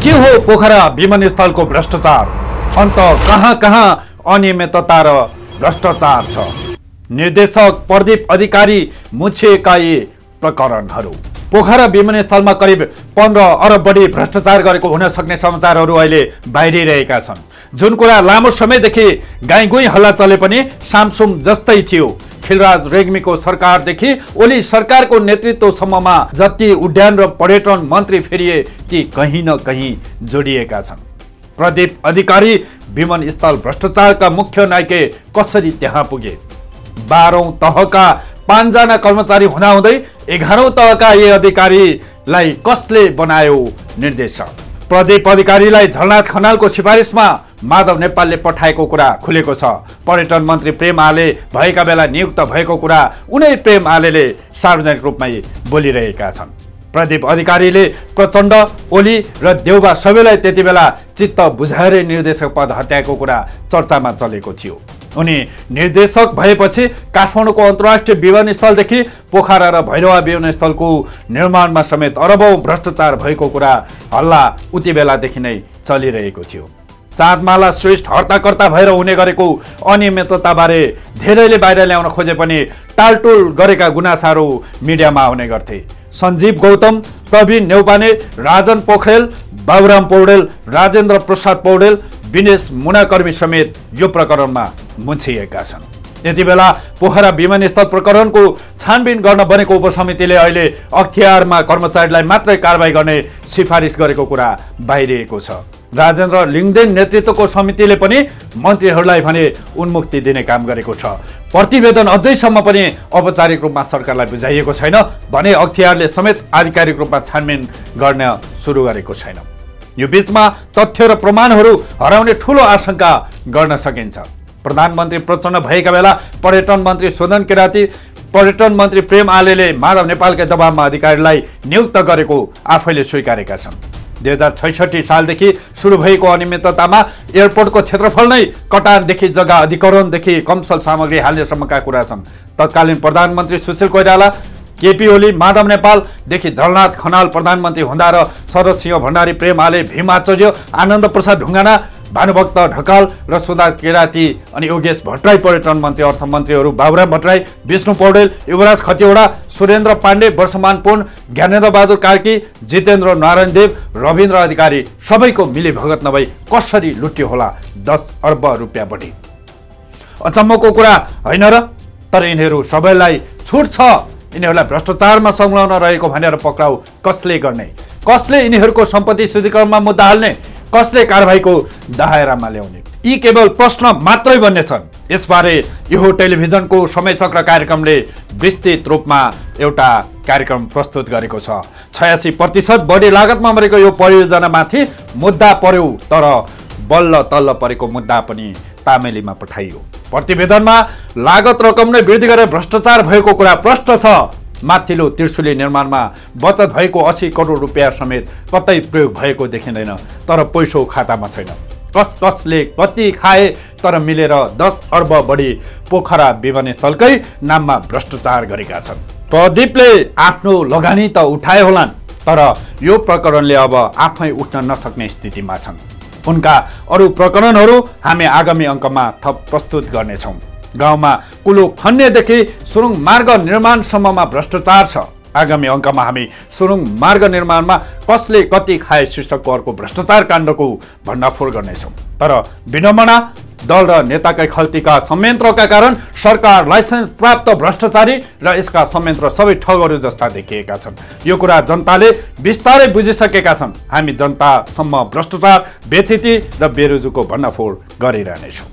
के हो पोखरा विमानस्थलको भ्रष्टाचार? अन्त कहाँ कहाँ अनियमितता र भ्रष्टाचार छ? निर्देशक प्रदीप अधिकारी मुछिएका यी प्रकरणहरू। पोखरा विमानस्थलमा करिब 15 अरब बढी भ्रष्टाचार गरेको हुन सक्ने समाचारहरू अहिले बाहिरिरहेका छन्। जुन कुरा लामो समयदेखि गाईगुई हल्ला चले पनि सामसुम जस्तै थियो। खिलराज रेग्मीको सरकारदेखि ओली सरकारको नेतृत्वसम्ममा जति उड्डयन र पर्यटन मन्त्री फेरिए ती कहीँ न कहीँ जोडिएका छन्। प्रदीप अधिकारी विमानस्थल भ्रष्टाचारका मुख्य नायके कसरी त्यहाँ पुगे? 12औं तहका 5 जना कर्मचारी हुँदाहुँदै 11औं तहका यी अधिकारीलाई कसले बनायो निर्देशक? प्रदीप अधिकारीलाई झलनाथ खनालको सिफारिसमा माधव नेपालले पठाएको कुरा खुलेको छ। पर्यटन मन्त्री प्रेम आले भएका बेला नियुक्त भएको कुरा उनै प्रेम आलेले सार्वजनिक रूपमै बोलिरहेका छन्। प्रदीप अधिकारीले प्रचण्ड, ओली र देउबा सबैलाई त्यति बेला चित्त बुझाएरै निर्देशक पद हत्याएको कुरा चर्चामा चलेको थियो। उनी निर्देशक भएपछि काठमाडौँको अन्तर्राष्ट्रिय विमानस्थलदेखि पोखरा र भैरवा विमानस्थलको निर्माणमा समेत अरबौं भ्रष्टाचार भएको कुरा हल्ला उति बेलादेखि नै चलिरहेको थियो। चाँदमाला श्रेष्ठ हर्ताकर्ता भएर हुने गरेको अनियमितताबारे धेरैले बाहिर ल्याउन खोजे पनि टालटुल गरेका गुनासाहरू मिडियामा आउने गर्थे। सञ्जीव गौतम, प्रवीण नेउपाने, राजन पोखरेल, बाबुराम पौडेल, राजेन्द्र प्रसाद पौडेल, विनेश मुनाकर्मी समेत यो प्रकरणमा मुछिएका छन्। यति बेला पोखरा विमानस्थल प्रकरणको छानबिन गर्न बनेको उपसमितिले अहिले अख्तियारमा कर्मचारीलाई मात्रै कारबाही गर्ने सिफारिस गरेको कुरा बाहिरिएको छ। राजेन्द्र लिङदेन नेतृत्वको समितिले पनि मन्त्रीहरूलाई भने उन्मुक्ति दिने काम गरेको छ। प्रतिवेदन अझैसम्म पनि औपचारिक रूपमा सरकारलाई बुझाइएको छैन भने अख्तियारले समेत आधिकारिक रूपमा छानबिन गर्न सुरु गरेको छैन। यो बीचमा तथ्य र प्रमाणहरू हराउने ठूलो आशंका गर्न सकिन्छ। प्रधानमन्त्री प्रचण्ड भएका बेला पर्यटन मन्त्री सोधन किराती, पर्यटन मन्त्री प्रेम आलेले माधव नेपालकै दबावमा अधिकारीलाई नियुक्त गरेको आफैले स्वीकारेका छन्। 2066 सालदेखि सुरु भएको अनियमिततामा एयरपोर्टको क्षेत्रफल नै कटानदेखि जग्गा अधिकरणदेखि कमसल सामग्री हाल्नेसम्मका कुरा छन्। तत्कालीन प्रधानमन्त्री सुशील कोइराला, केपी ओली, माधव नेपालदेखि झलनाथ खनाल प्रधानमन्त्री हुँदा र शरद सिंह भण्डारी, प्रेम आले, भीम आचार्य, आनन्द प्रसाद ढुङ्गाना, भानुभक्त ढकाल र सुधा किराती अनि योगेश भट्टराई पर्यटन मन्त्री, अर्थमन्त्रीहरू बाबुराम भट्टराई, विष्णु पौडेल, युवराज खतिवडा, सुरेन्द्र पाण्डे, वर्षमान पुन, ज्ञानेन्द्र बहादुर कार्की, जितेन्द्र नारायण देव, रविन्द्र अधिकारी सबैको मिलीभगत नभई कसरी लुट्यो होला 10 अर्ब रुपियाँ बढी? अचम्मको कुरा होइन र? तर यिनीहरू सबैलाई छुट छ। यिनीहरूलाई भ्रष्टाचारमा संलग्न रहेको भनेर पक्राउ कसले गर्ने? कसले यिनीहरूको सम्पत्ति शुद्धिकरणमा मुद्दा हाल्ने? कसले कारबाहीको दायरामा ल्याउने? यी केवल प्रश्न मात्रै बन्नेछन्। यसबारे यो टेलिभिजनको समयचक्र कार्यक्रमले विस्तृत रूपमा एउटा कार्यक्रम प्रस्तुत गरेको छ। 86% बढी लागतमा मरेको यो परियोजनामाथि मुद्दा पर्यो, तर बल्ल तल्ल परेको मुद्दा पनि तामेलीमा पठाइयो। प्रतिवेदनमा लागत रकम नै वृद्धि गरेर भ्रष्टाचार भएको कुरा प्रष्ट छ। माथिल्लो त्रिशुली निर्माणमा बचत भएको 80 करोड रुपियाँ समेत कतै प्रयोग भएको देखिँदैन, तर पैसो खातामा छैन। कसले कति खाए तर मिलेर 10 अर्ब बढी पोखरा विमानस्थलकै नाममा भ्रष्टाचार गरेका छन्। प्रदीपले आफ्नो लगानी त उठाए होलान्, तर यो प्रकरणले अब आफै उठ्न नसक्ने स्थितिमा छन्। उनका अरू प्रकरणहरू हामी आगामी अङ्कमा थप प्रस्तुत गर्नेछौँ। गाउँमा कुलो खन्नेदेखि सुरुङ मार्ग निर्माणसम्ममा भ्रष्टाचार छ। आगामी अङ्कमा हामी सुरुङ मार्ग निर्माणमा कसले कति खाए शीर्षकको अर्को भ्रष्टाचार काण्डको भण्डाफोर गर्नेछौँ। तर विडम्बना, दल र नेताकै खल्तीका संयन्त्रका कारण सरकार लाइसेन्स प्राप्त भ्रष्टाचारी र यसका संयन्त्र सबै ठगहरू जस्ता देखिएका छन्। यो कुरा जनताले बिस्तारै बुझिसकेका छन्। हामी जनतासम्म भ्रष्टाचार, बेथिति र बेरोजगारीको भण्डाफोर गरिरहनेछौँ।